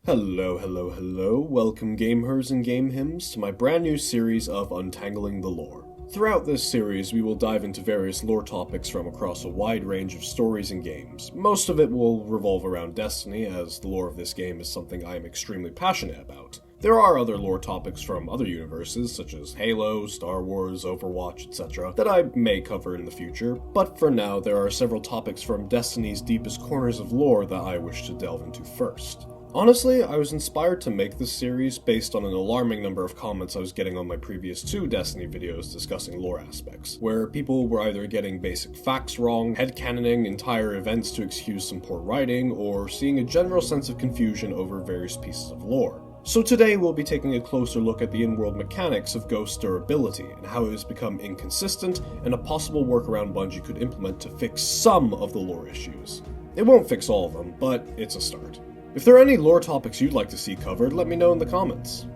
Hello, welcome gamers and game hymns to my brand new series of Untangling the Lore. Throughout this series, we will dive into various lore topics from across a wide range of stories and games. Most of it will revolve around Destiny, as the lore of this game is something I am extremely passionate about. There are other lore topics from other universes, such as Halo, Star Wars, Overwatch, etc., that I may cover in the future, but for now there are several topics from Destiny's deepest corners of lore that I wish to delve into first. Honestly, I was inspired to make this series based on an alarming number of comments I was getting on my previous 2 Destiny videos discussing lore aspects, where people were either getting basic facts wrong, headcanoning entire events to excuse some poor writing, or seeing a general sense of confusion over various pieces of lore. So today we'll be taking a closer look at the in-world mechanics of Ghost's durability and how it has become inconsistent and a possible workaround Bungie could implement to fix some of the lore issues. It won't fix all of them, but it's a start. If there are any lore topics you'd like to see covered, let me know in the comments.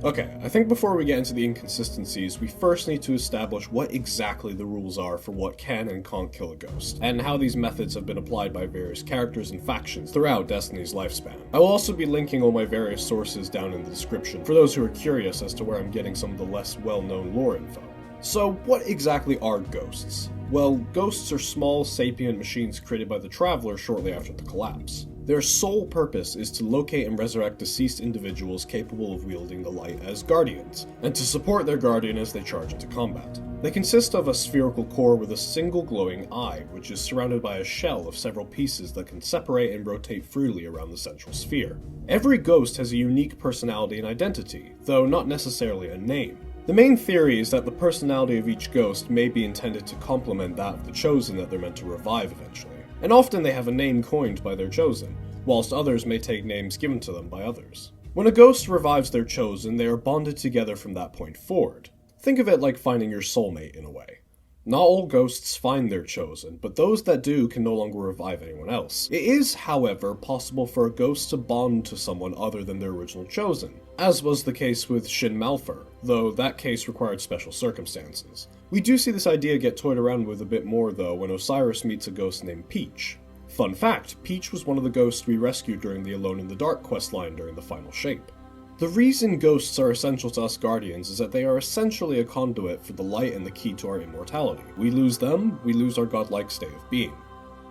Okay, I think before we get into the inconsistencies, we first need to establish what exactly the rules are for what can and can't kill a ghost, and how these methods have been applied by various characters and factions throughout Destiny's lifespan. I will also be linking all my various sources down in the description for those who are curious as to where I'm getting some of the less well-known lore info. So, what exactly are ghosts? Well, ghosts are small, sapient machines created by the Traveler shortly after the collapse. Their sole purpose is to locate and resurrect deceased individuals capable of wielding the light as guardians, and to support their guardian as they charge into combat. They consist of a spherical core with a single glowing eye, which is surrounded by a shell of several pieces that can separate and rotate freely around the central sphere. Every ghost has a unique personality and identity, though not necessarily a name. The main theory is that the personality of each ghost may be intended to complement that of the Chosen that they're meant to revive eventually, and often they have a name coined by their Chosen, whilst others may take names given to them by others. When a ghost revives their Chosen, they are bonded together from that point forward. Think of it like finding your soulmate in a way. Not all ghosts find their Chosen, but those that do can no longer revive anyone else. It is, however, possible for a ghost to bond to someone other than their original Chosen, as was the case with Shin Malphur, though that case required special circumstances. We do see this idea get toyed around with a bit more though when Osiris meets a ghost named Peach. Fun fact, Peach was one of the ghosts we rescued during the Alone in the Dark questline during the final shape. The reason ghosts are essential to us Guardians is that they are essentially a conduit for the light and the key to our immortality. We lose them, we lose our godlike state of being.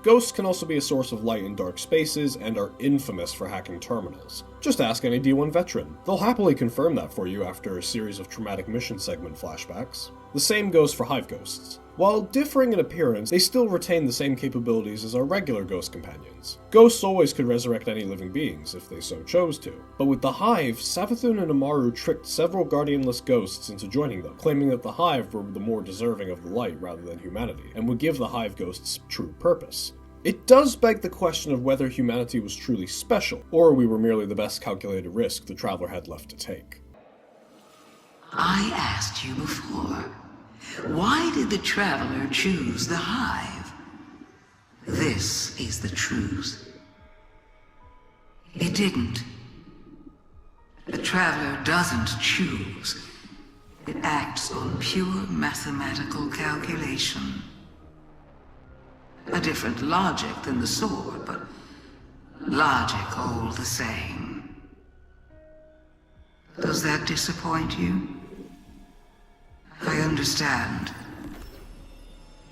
Ghosts can also be a source of light in dark spaces and are infamous for hacking terminals. Just ask any D1 veteran. They'll happily confirm that for you after a series of traumatic mission segment flashbacks. The same goes for Hive ghosts. While differing in appearance, they still retain the same capabilities as our regular ghost companions. Ghosts always could resurrect any living beings, if they so chose to. But with the Hive, Savathun and Amaru tricked several guardianless ghosts into joining them, claiming that the Hive were the more deserving of the light rather than humanity, and would give the Hive ghosts true purpose. It does beg the question of whether humanity was truly special, or we were merely the best calculated risk the Traveler had left to take. I asked you before, why did the Traveler choose the Hive? This is the truth. It didn't. The Traveler doesn't choose. It acts on pure mathematical calculation. A different logic than the sword, but logic all the same. Does that disappoint you? I understand.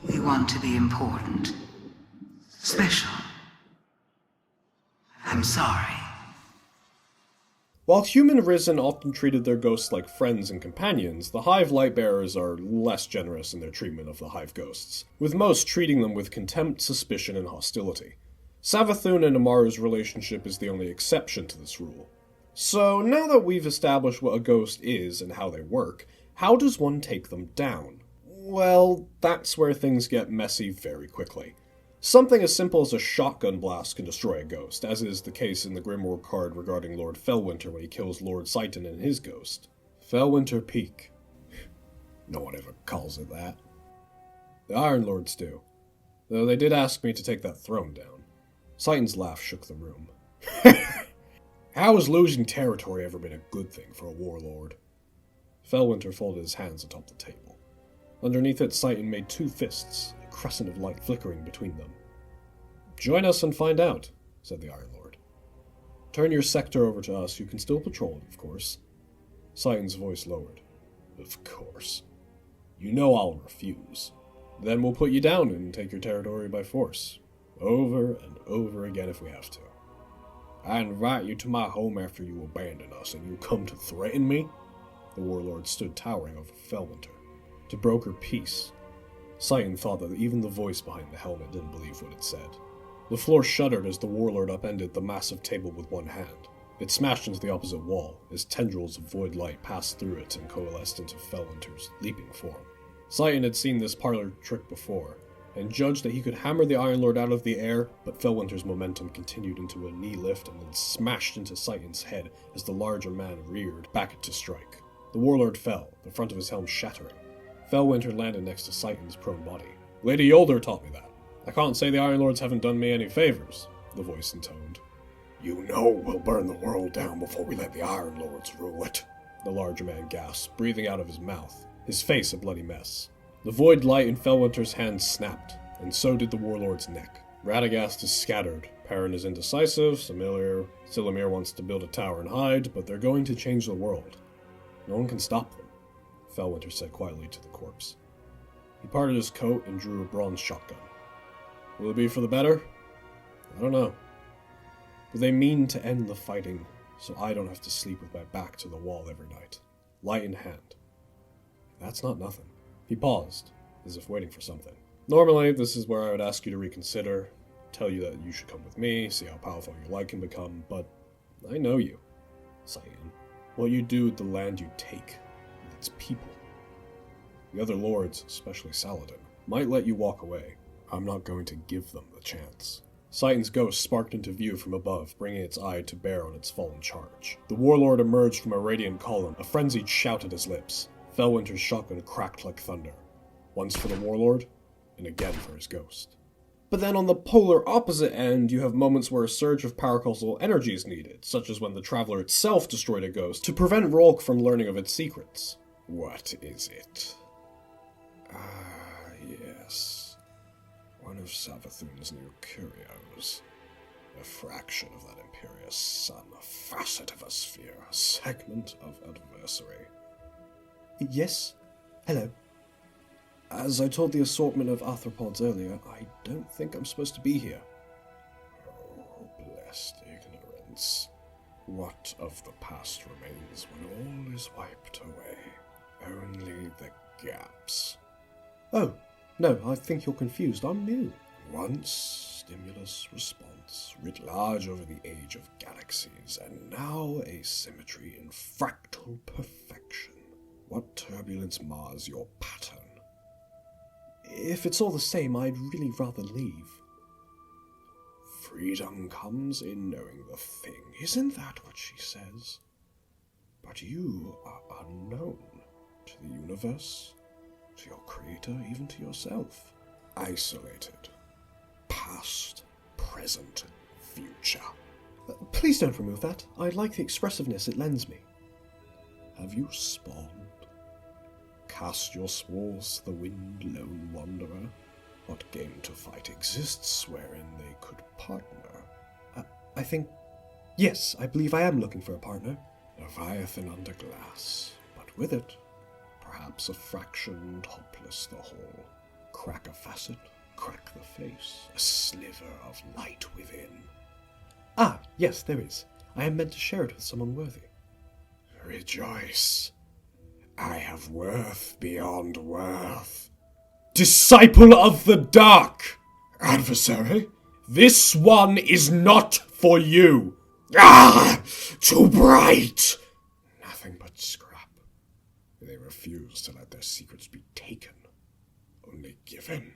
We want to be important. Special. I'm sorry. While human Risen often treated their ghosts like friends and companions, the Hive Lightbearers are less generous in their treatment of the Hive ghosts, with most treating them with contempt, suspicion, and hostility. Savathun and Amaru's relationship is the only exception to this rule. So, now that we've established what a ghost is and how they work, how does one take them down? Well, that's where things get messy very quickly. Something as simple as a shotgun blast can destroy a ghost, as is the case in the Grimward card regarding Lord Fellwinter when he kills Lord Seitan and his ghost. Fellwinter Peak. No one ever calls it that. The Iron Lords do, though they did ask me to take that throne down. Seitan's laugh shook the room. How has losing territory ever been a good thing for a warlord? Fellwinter folded his hands atop the table. Underneath it, Seitan made 2 fists, a crescent of light flickering between them. Join us and find out, said the Iron Lord. Turn your sector over to us. You can still patrol it, of course. Citan's voice lowered. Of course. You know I'll refuse. Then we'll put you down and take your territory by force. Over and over again if we have to. I invite you to my home after you abandon us, and you come to threaten me? The warlord stood towering over Felwinter. To broker peace. Citan thought that even the voice behind the helmet didn't believe what it said. The floor shuddered as the warlord upended the massive table with one hand. It smashed into the opposite wall, as tendrils of void light passed through it and coalesced into Felwinter's leaping form. Citan had seen this parlor trick before, and judged that he could hammer the Iron Lord out of the air, but Felwinter's momentum continued into a knee lift and then smashed into Citan's head as the larger man reared back to strike. The warlord fell, the front of his helm shattering. Felwinter landed next to Citan's prone body. Lady Yolder taught me that. I can't say the Iron Lords haven't done me any favors, the voice intoned. You know we'll burn the world down before we let the Iron Lords rule it, the larger man gasped, breathing out of his mouth, his face a bloody mess. The void light in Felwinter's hand snapped, and so did the warlord's neck. Radagast is scattered, Perrin is indecisive, Silumir wants to build a tower and hide, but they're going to change the world. No one can stop them, Felwinter said quietly to the corpse. He parted his coat and drew a bronze shotgun. Will it be for the better? I don't know. But they mean to end the fighting, so I don't have to sleep with my back to the wall every night, light in hand. That's not nothing. He paused, as if waiting for something. Normally, this is where I would ask you to reconsider, tell you that you should come with me, see how powerful your light can become, but I know you, Citan. What you do with the land you take, with its people. The other lords, especially Saladin, might let you walk away. I'm not going to give them the chance. Citan's ghost sparked into view from above, bringing its eye to bear on its fallen charge. The warlord emerged from a radiant column, a frenzied shout at his lips. Felwinter's shotgun cracked like thunder. Once for the warlord, and again for his ghost. But then on the polar opposite end, you have moments where a surge of paracausal energy is needed, such as when the Traveler itself destroyed a ghost to prevent Rolk from learning of its secrets. What is it? Ah, yes. One of Savathun's new curios. A fraction of that imperious sun, a facet of a sphere, a segment of adversary. Yes? Hello. As I told the assortment of arthropods earlier, I don't think I'm supposed to be here. Oh, blessed ignorance. What of the past remains when all is wiped away? Only the gaps. Oh, no, I think you're confused. I'm new. Once stimulus response, writ large over the age of galaxies, and now a symmetry in fractal perfection. What turbulence mars your pattern? If it's all the same, I'd really rather leave. Freedom comes in knowing the thing. Isn't that what she says? But you are unknown to the universe, to your creator, even to yourself. Isolated. Past, present, future. Please don't remove that. I like the expressiveness it lends me. Have you spawned? Cast your spores to the wind, lone wanderer. What game to fight exists wherein they could partner? I think... Yes, I believe I am looking for a partner. Leviathan under glass, but with it, perhaps a fraction topless the whole. Crack a facet, crack the face, a sliver of light within. Ah, yes, there is. I am meant to share it with someone worthy. Rejoice. I have worth beyond worth. Disciple of the Dark! Adversary, this one is not for you. Ah! Too bright! Nothing but scrap. They refuse to let their secrets be taken, only given.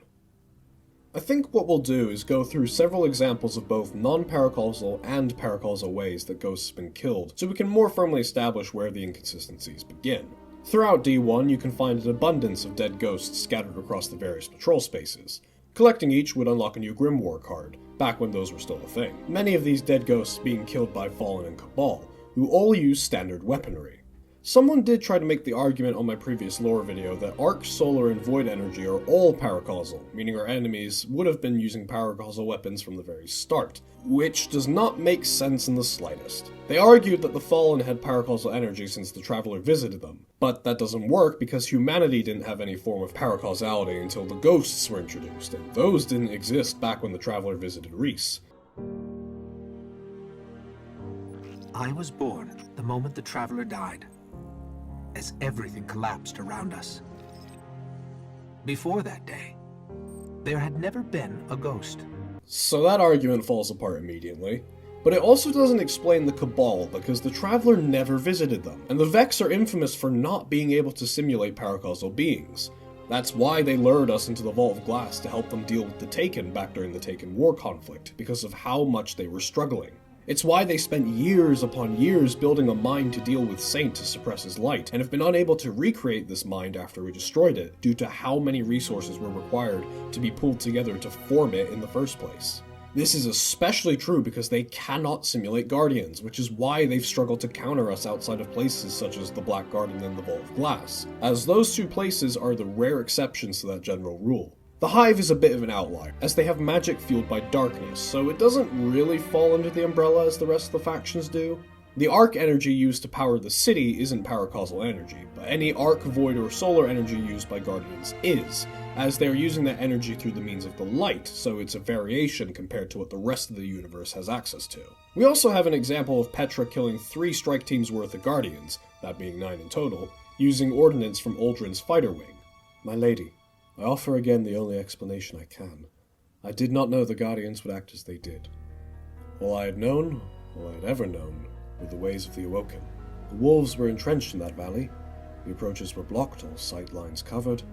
I think what we'll do is go through several examples of both non-paracausal and paracausal ways that ghosts have been killed, so we can more firmly establish where the inconsistencies begin. Throughout D1, you can find an abundance of dead ghosts scattered across the various patrol spaces. Collecting each would unlock a new Grimoire card, back when those were still a thing. Many of these dead ghosts being killed by Fallen and Cabal, who all use standard weaponry. Someone did try to make the argument on my previous lore video that arc, solar, and void energy are all paracausal, meaning our enemies would have been using paracausal weapons from the very start, which does not make sense in the slightest. They argued that the Fallen had paracausal energy since the Traveler visited them, but that doesn't work because humanity didn't have any form of paracausality until the ghosts were introduced, and those didn't exist back when the Traveler visited Rez. I was born the moment the Traveler died, as everything collapsed around us. Before that day, there had never been a ghost. So that argument falls apart immediately. But it also doesn't explain the Cabal, because the Traveler never visited them, and the Vex are infamous for not being able to simulate paracausal beings. That's why they lured us into the Vault of Glass to help them deal with the Taken back during the Taken War conflict, because of how much they were struggling. It's why they spent years upon years building a mind to deal with Saint to suppress his light, and have been unable to recreate this mind after we destroyed it, due to how many resources were required to be pulled together to form it in the first place. This is especially true because they cannot simulate Guardians, which is why they've struggled to counter us outside of places such as the Black Guardian and the Vault of Glass, as those two places are the rare exceptions to that general rule. The Hive is a bit of an outlier, as they have magic fueled by darkness, so it doesn't really fall under the umbrella as the rest of the factions do. The arc energy used to power the city isn't paracausal energy, but any arc, void, or solar energy used by Guardians is, as they're using that energy through the means of the light, so it's a variation compared to what the rest of the universe has access to. We also have an example of Petra killing 3 strike teams worth of Guardians, that being 9 in total, using ordnance from Uldren's fighter wing. My lady, I offer again the only explanation I can. I did not know the Guardians would act as they did. All I had known, all I had ever known, were the ways of the Awoken. The wolves were entrenched in that valley. The approaches were blocked, all sight lines covered.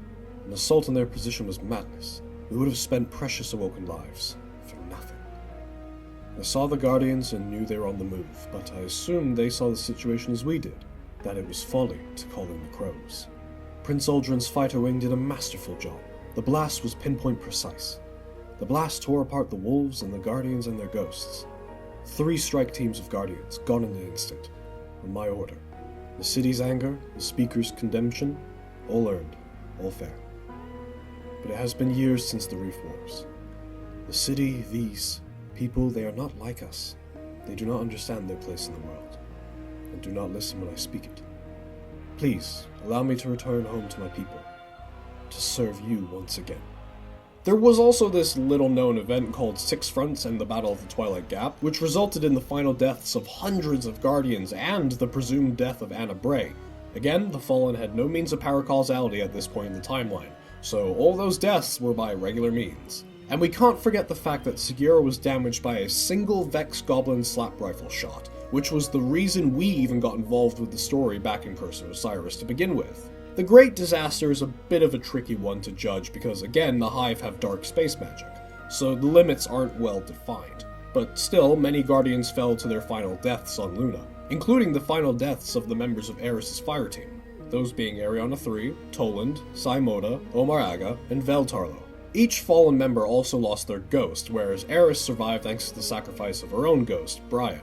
An assault on their position was madness. We would have spent precious Awoken lives for nothing. I saw the Guardians and knew they were on the move, but I assumed they saw the situation as we did, that it was folly to call in the crows. Prince Uldren's fighter wing did a masterful job. The blast was pinpoint precise. The blast tore apart the wolves and the Guardians and their ghosts. 3 strike teams of Guardians, gone in an instant, on my order. The city's anger, the Speaker's condemnation, all earned, all fair. But it has been years since the Reef Wars. The city, these people, they are not like us. They do not understand their place in the world, and do not listen when I speak it. Please, allow me to return home to my people, to serve you once again. There was also this little-known event called Six Fronts and the Battle of the Twilight Gap, which resulted in the final deaths of hundreds of Guardians and the presumed death of Anna Bray. Again, the Fallen had no means of paracausality at this point in the timeline, so all those deaths were by regular means. And we can't forget the fact that Segura was damaged by a single Vex Goblin slap rifle shot, which was the reason we even got involved with the story back in Curse of Osiris to begin with. The Great Disaster is a bit of a tricky one to judge because, again, the Hive have dark space magic, so the limits aren't well defined. But still, many Guardians fell to their final deaths on Luna, including the final deaths of the members of Eris's fire team, those being Ariana 3, Toland, Saimoda, Omar Aga, and Veltarlo. Each fallen member also lost their ghost, whereas Eris survived thanks to the sacrifice of her own ghost, Brya.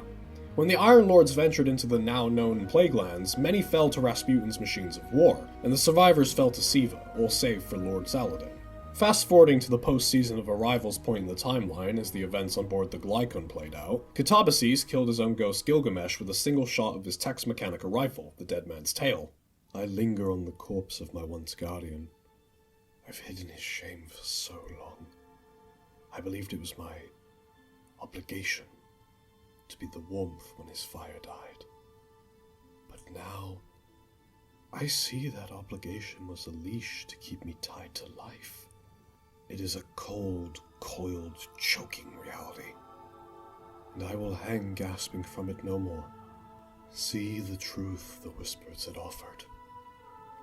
When the Iron Lords ventured into the now-known Plague Lands, many fell to Rasputin's machines of war, and the survivors fell to Siva, all save for Lord Saladin. Fast-forwarding to the post-season of Arrival's point in the timeline, as the events on board the Glykon played out, Catabasis killed his own ghost Gilgamesh with a single shot of his Tex Mechanica rifle, the Dead Man's Tail. I linger on the corpse of my once guardian. I've hidden his shame for so long. I believed it was my obligation to be the warmth when his fire died. But now, I see that obligation was a leash to keep me tied to life. It is a cold, coiled, choking reality, and I will hang gasping from it no more. See the truth the whispers had offered.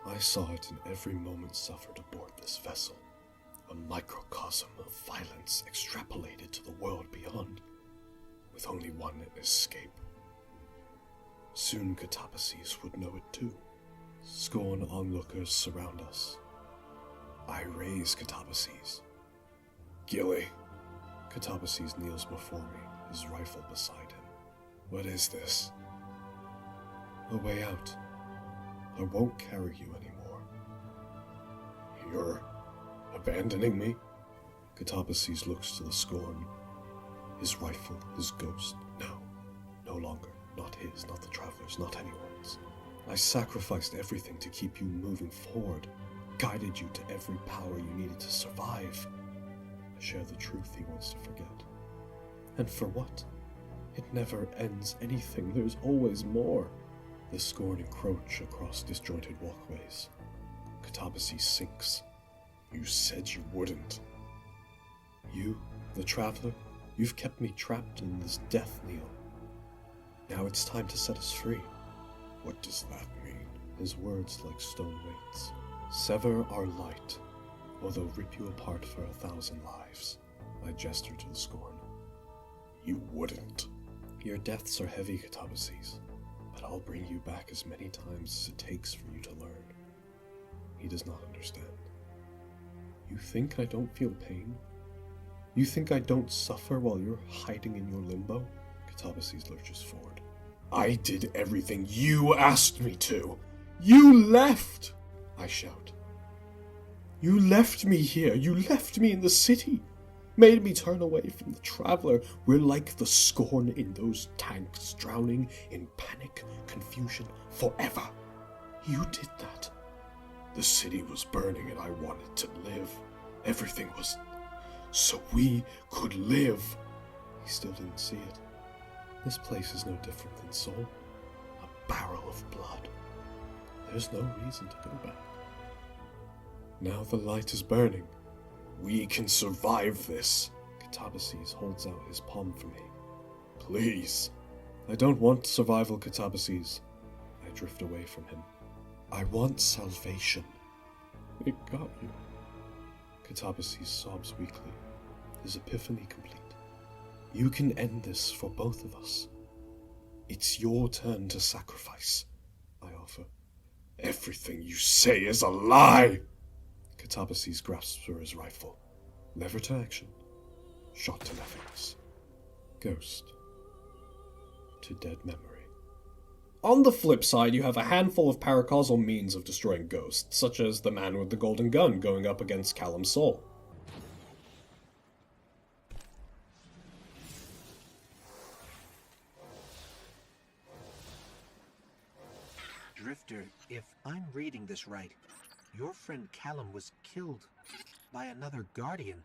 I saw it in every moment suffered aboard this vessel, a microcosm of violence extrapolated to the world beyond, with only one escape. Soon Catabasis would know it too. Scorn onlookers surround us. I raise Catabasis. Gilly. Catabasis kneels before me, his rifle beside him. What is this? A way out. I won't carry you anymore. You're abandoning me? Catabases looks to the Scorn. His rifle, his ghost. No longer. Not his, not the Traveler's, not anyone's. I sacrificed everything to keep you moving forward, guided you to every power you needed to survive. I share the truth he wants to forget. And for what? It never ends anything. There's always more. The Scorn encroach across disjointed walkways. Catabases sinks. You said you wouldn't. You, the Traveler, you've kept me trapped in this death knell. Now it's time to set us free. What does that mean? His words like stone weights. Sever our light, or they'll rip you apart for 1,000 lives. I gesture to the Scorn. You wouldn't. Your deaths are heavy, Catabases, but I'll bring you back as many times as it takes for you to learn. He does not understand. You think I don't feel pain? You think I don't suffer while you're hiding in your limbo? Catabases lurches forward. I did everything you asked me to. You left! I shout. You left me here. You left me in the city. Made me turn away from the Traveler. We're like the Scorn in those tanks, drowning in panic, confusion, forever. You did that. The city was burning and I wanted to live. Everything was so we could live. He still didn't see it. This place is no different than Soul. A barrel of blood. There's no reason to go back. Now the light is burning. We can survive this. Catabases holds out his palm for me. Please. I don't want survival, Catabases. I drift away from him. I want salvation. It got you. Catabases sobs weakly, his epiphany complete. You can end this for both of us. It's your turn to sacrifice, I offer. Everything you say is a lie! Catabases grasps for his rifle. Lever to action. Shot to nothingness. Ghost. To dead memory. On the flip side, you have a handful of paracausal means of destroying ghosts, such as the man with the golden gun going up against Callum's soul. Drifter, if I'm reading this right, your friend Callum was killed by another Guardian.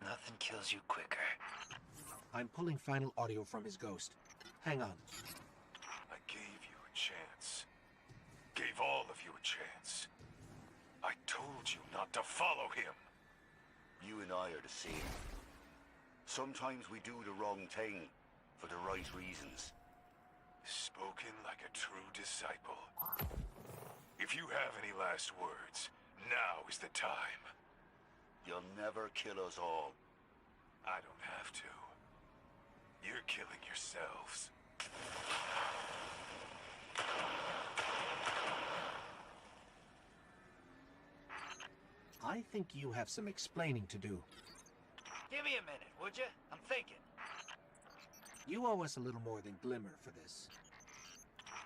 Nothing kills you quicker. I'm pulling final audio from his ghost. Hang on. I gave you a chance. Gave all of you a chance. I told you not to follow him. You and I are the same. Sometimes we do the wrong thing for the right reasons. Spoken like a true disciple. If you have any last words, now is the time. You'll never kill us all. I don't have to. You're killing yourselves. I think you have some explaining to do. Give me a minute, would you? I'm thinking. You owe us a little more than Glimmer for this.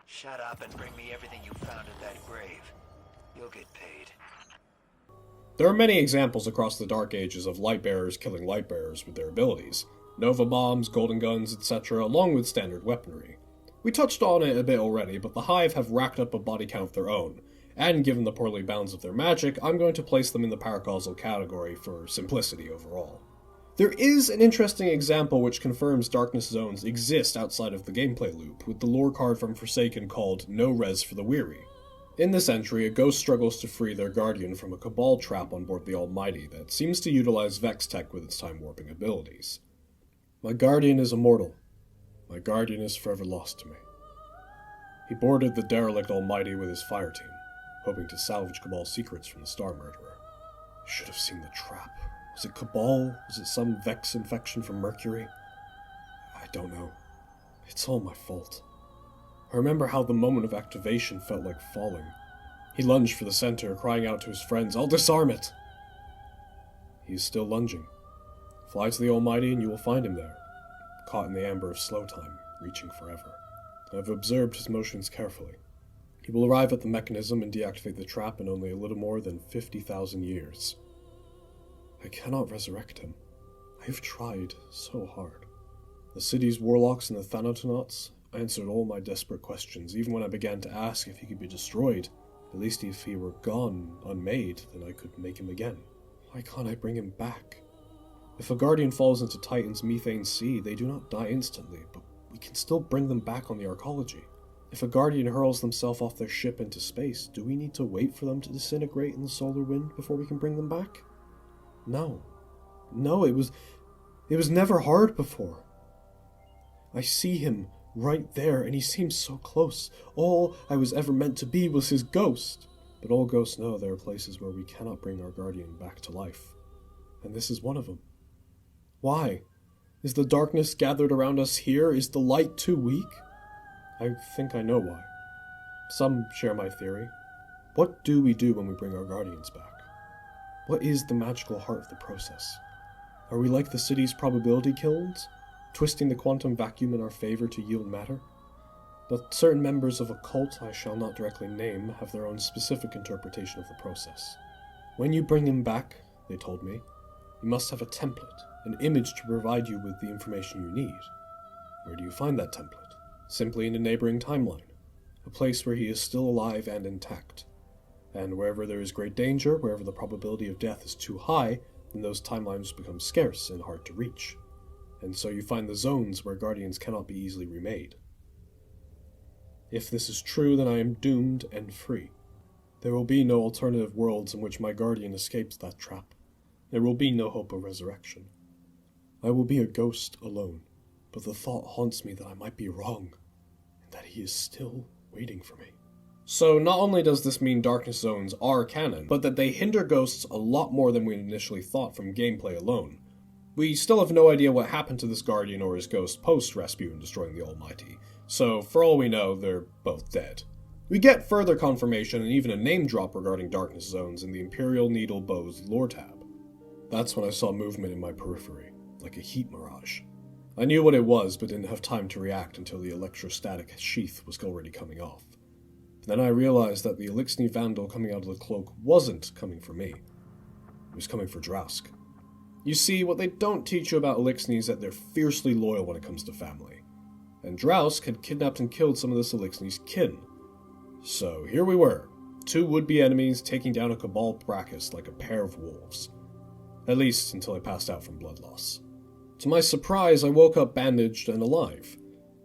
Shut up and bring me everything you found at that grave. You'll get paid. There are many examples across the Dark Ages of Lightbearers killing Lightbearers with their abilities. Nova bombs, golden guns, etc., along with standard weaponry. We touched on it a bit already, but the Hive have racked up a body count of their own, and given the poorly bounds of their magic, I'm going to place them in the paracausal category for simplicity overall. There is an interesting example which confirms darkness zones exist outside of the gameplay loop, with the lore card from Forsaken called No Rez For The Weary. In this entry, a ghost struggles to free their guardian from a Cabal trap on board the Almighty that seems to utilize Vex tech with its time-warping abilities. My guardian is immortal. My guardian is forever lost to me. He boarded the derelict Almighty with his fire team, hoping to salvage Cabal secrets from the Star Murderer. I should have seen the trap. Was it Cabal? Was it some Vex infection from Mercury? I don't know. It's all my fault. I remember how the moment of activation felt like falling. He lunged for the center, crying out to his friends, "I'll disarm it!" He is still lunging. Fly to the Almighty and you will find him there, caught in the amber of slow time, reaching forever. I have observed his motions carefully. He will arrive at the mechanism and deactivate the trap in only a little more than 50,000 years. I cannot resurrect him. I have tried so hard. The city's warlocks and the Thanatonauts answered all my desperate questions, even when I began to ask if he could be destroyed. At least if he were gone, unmade, then I could make him again. Why can't I bring him back? If a Guardian falls into Titan's methane sea, they do not die instantly, but we can still bring them back on the Arcology. If a Guardian hurls themselves off their ship into space, do we need to wait for them to disintegrate in the solar wind before we can bring them back? No. No, it was never hard before. I see him right there, and he seems so close. All I was ever meant to be was his ghost. But all ghosts know there are places where we cannot bring our Guardian back to life. And this is one of them. Why? Is the darkness gathered around us here? Is the light too weak? I think I know why. Some share my theory. What do we do when we bring our Guardians back? What is the magical heart of the process? Are we like the city's probability kilns, twisting the quantum vacuum in our favor to yield matter? But certain members of a cult I shall not directly name have their own specific interpretation of the process. When you bring him back, they told me, you must have a template, an image to provide you with the information you need. Where do you find that template? Simply in a neighboring timeline, a place where he is still alive and intact. And wherever there is great danger, wherever the probability of death is too high, then those timelines become scarce and hard to reach. And so you find the zones where Guardians cannot be easily remade. If this is true, then I am doomed and free. There will be no alternative worlds in which my Guardian escapes that trap. There will be no hope of resurrection. I will be a ghost alone, but the thought haunts me that I might be wrong, and that he is still waiting for me. So not only does this mean Darkness Zones are canon, but that they hinder ghosts a lot more than we initially thought from gameplay alone. We still have no idea what happened to this Guardian or his ghost post-Rasputin destroying the Almighty, so for all we know, they're both dead. We get further confirmation and even a name drop regarding Darkness Zones in the Imperial Needle Bow's lore tab. That's when I saw movement in my periphery, like a heat mirage. I knew what it was, but didn't have time to react until the electrostatic sheath was already coming off. Then I realized that the Elixni Vandal coming out of the cloak wasn't coming for me. It was coming for Drausk. You see, what they don't teach you about Elixni is that they're fiercely loyal when it comes to family. And Drausk had kidnapped and killed some of this Elixni's kin. So here we were, two would-be enemies taking down a Cabal Brachus like a pair of wolves. At least until I passed out from blood loss. To my surprise, I woke up bandaged and alive.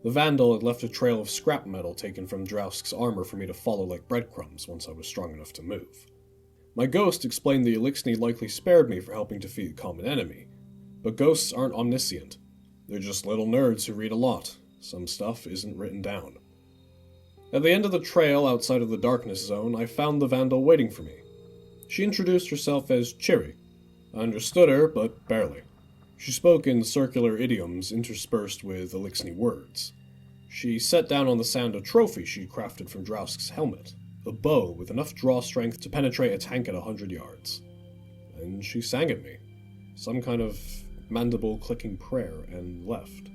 The Vandal had left a trail of scrap metal taken from Drausk's armor for me to follow like breadcrumbs once I was strong enough to move. My ghost explained the Elixni likely spared me for helping defeat a common enemy. But ghosts aren't omniscient. They're just little nerds who read a lot. Some stuff isn't written down. At the end of the trail outside of the Darkness Zone, I found the Vandal waiting for me. She introduced herself as Chiri. I understood her, but barely. She spoke in circular idioms interspersed with Elixni words. She set down on the sand a trophy she crafted from Drausk's helmet, a bow with enough draw strength to penetrate a tank at 100 yards. And she sang at me, some kind of mandible-clicking prayer, and left.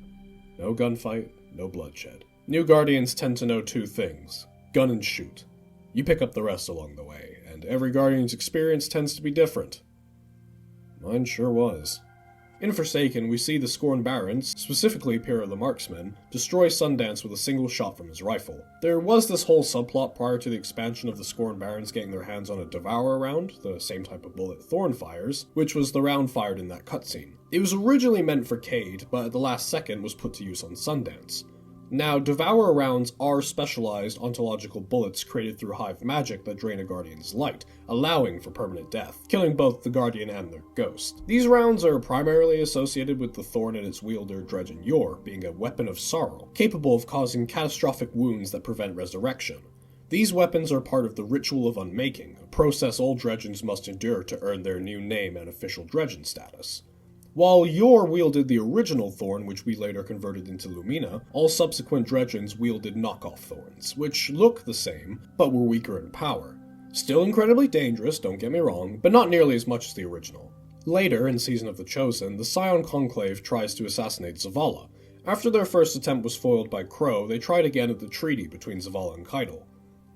No gunfight, no bloodshed. New Guardians tend to know two things: gun and shoot. You pick up the rest along the way, and every Guardian's experience tends to be different. Mine sure was. In Forsaken, we see the Scorn Barons, specifically Pyrrha the Marksman, destroy Sundance with a single shot from his rifle. There was this whole subplot prior to the expansion of the Scorn Barons getting their hands on a Devourer round, the same type of bullet Thorn fires, which was the round fired in that cutscene. It was originally meant for Cayde, but at the last second was put to use on Sundance. Now, Devourer rounds are specialized ontological bullets created through Hive magic that drain a Guardian's light, allowing for permanent death, killing both the Guardian and their ghost. These rounds are primarily associated with the Thorn and its wielder Dredgen Yor being a weapon of sorrow, capable of causing catastrophic wounds that prevent resurrection. These weapons are part of the Ritual of Unmaking, a process all Dredgens must endure to earn their new name and official Dredgen status. While Yor wielded the original Thorn, which we later converted into Lumina, all subsequent Dredgens wielded knockoff Thorns, which look the same, but were weaker in power. Still incredibly dangerous, don't get me wrong, but not nearly as much as the original. Later, in Season of the Chosen, the Scion Conclave tries to assassinate Zavala. After their first attempt was foiled by Crow, they tried again at the treaty between Zavala and Cayde.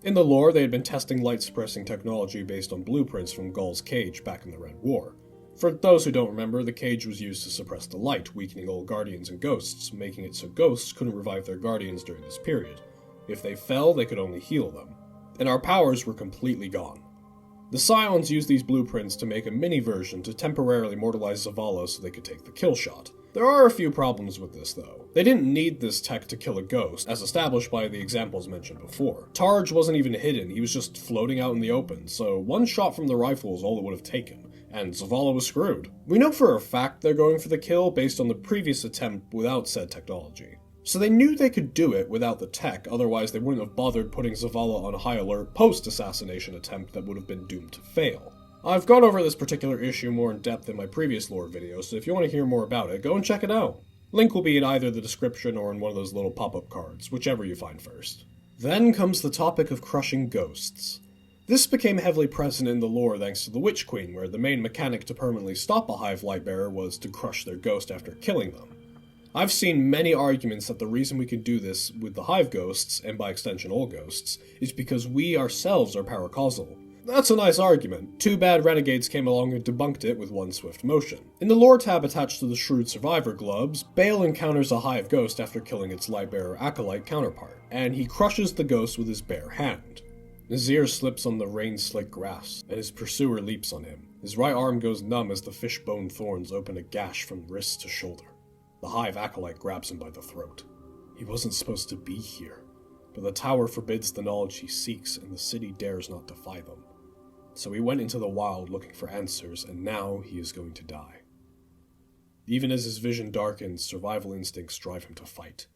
In the lore, they had been testing light-suppressing technology based on blueprints from Ghaul's cage back in the Red War. For those who don't remember, the cage was used to suppress the light, weakening all guardians and ghosts, making it so ghosts couldn't revive their guardians during this period. If they fell, they could only heal them. And our powers were completely gone. The Scions used these blueprints to make a mini-version to temporarily mortalize Zavala so they could take the kill shot. There are a few problems with this, though. They didn't need this tech to kill a ghost, as established by the examples mentioned before. Targe wasn't even hidden, he was just floating out in the open, so one shot from the rifle is all it would have taken, and Zavala was screwed. We know for a fact they're going for the kill based on the previous attempt without said technology. So they knew they could do it without the tech, otherwise they wouldn't have bothered putting Zavala on high alert post-assassination attempt that would have been doomed to fail. I've gone over this particular issue more in depth in my previous lore video, so if you want to hear more about it, go and check it out. Link will be in either the description or in one of those little pop-up cards, whichever you find first. Then comes the topic of crushing ghosts. This became heavily present in the lore thanks to the Witch Queen, where the main mechanic to permanently stop a Hive Lightbearer was to crush their ghost after killing them. I've seen many arguments that the reason we can do this with the Hive ghosts, and by extension all ghosts, is because we ourselves are paracausal. That's a nice argument. Too bad Renegades came along and debunked it with one swift motion. In the lore tab attached to the Shrewd Survivor gloves, Bale encounters a Hive ghost after killing its Lightbearer acolyte counterpart, and he crushes the ghost with his bare hand. Nazir slips on the rain-slick grass, and his pursuer leaps on him. His right arm goes numb as the fishbone thorns open a gash from wrist to shoulder. The Hive acolyte grabs him by the throat. He wasn't supposed to be here, but the tower forbids the knowledge he seeks, and the city dares not defy them. So he went into the wild looking for answers, and now he is going to die. Even as his vision darkens, survival instincts drive him to fight.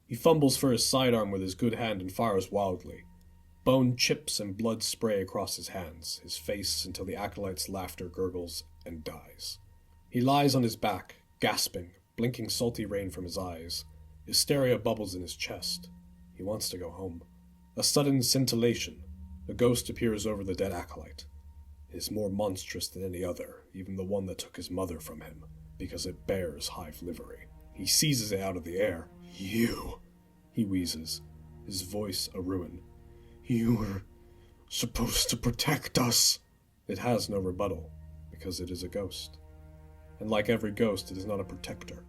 He fumbles for his sidearm with his good hand and fires wildly. Bone chips and blood spray across his hands, his face until the acolyte's laughter gurgles and dies. He lies on his back, gasping, blinking salty rain from his eyes. Hysteria bubbles in his chest. He wants to go home. A sudden scintillation. A ghost appears over the dead acolyte. It is more monstrous than any other, even the one that took his mother from him, because it bears Hive livery. He seizes it out of the air. "You," he wheezes, his voice a ruin. "You were supposed to protect us." It has no rebuttal, because it is a ghost. And like every ghost, it is not a protector.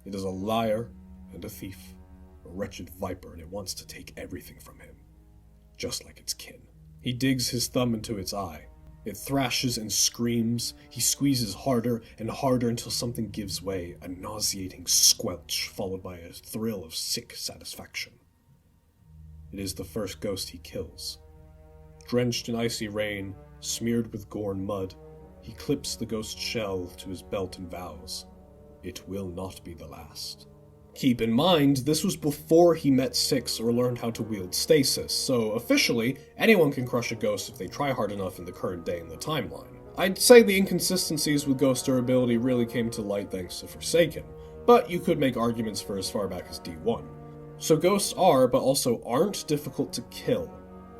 It is a liar and a thief, a wretched viper, and it wants to take everything from him, just like its kin. He digs his thumb into its eye. It thrashes and screams. He squeezes harder and harder until something gives way, a nauseating squelch followed by a thrill of sick satisfaction. It is the first ghost he kills. Drenched in icy rain, smeared with gore and mud, he clips the ghost's shell to his belt and vows, "It will not be the last." Keep in mind, this was before he met Six or learned how to wield stasis, so officially, anyone can crush a ghost if they try hard enough in the current day in the timeline. I'd say the inconsistencies with ghost durability really came to light thanks to Forsaken, but you could make arguments for as far back as D1. So ghosts are, but also aren't, difficult to kill.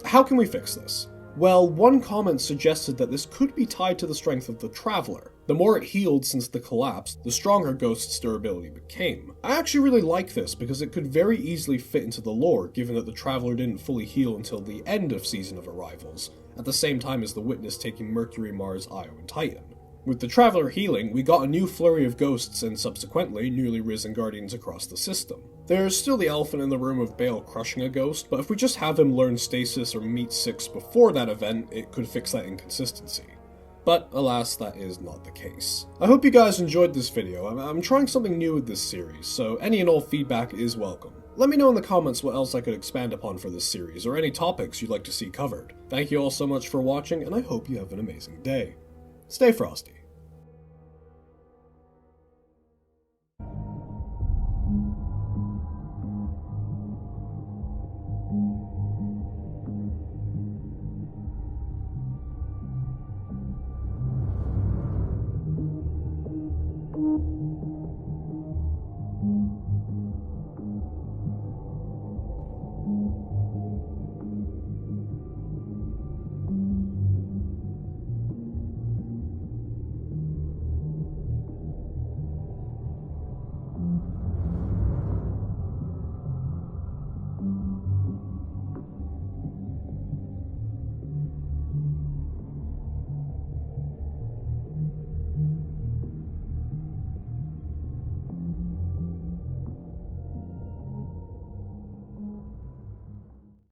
How can we fix this? Well, one comment suggested that this could be tied to the strength of the Traveler. The more it healed since the collapse, the stronger Ghost's durability became. I actually really like this because it could very easily fit into the lore, given that the Traveler didn't fully heal until the end of Season of Arrivals, at the same time as the Witness taking Mercury, Mars, Io, and Titan. With the Traveler healing, we got a new flurry of ghosts and subsequently newly risen guardians across the system. There's still the elephant in the room of Bale crushing a ghost, but if we just have him learn stasis or meet Six before that event, it could fix that inconsistency. But alas, that is not the case. I hope you guys enjoyed this video. I'm trying something new with this series, so any and all feedback is welcome. Let me know in the comments what else I could expand upon for this series, or any topics you'd like to see covered. Thank you all so much for watching, and I hope you have an amazing day. Stay frosty.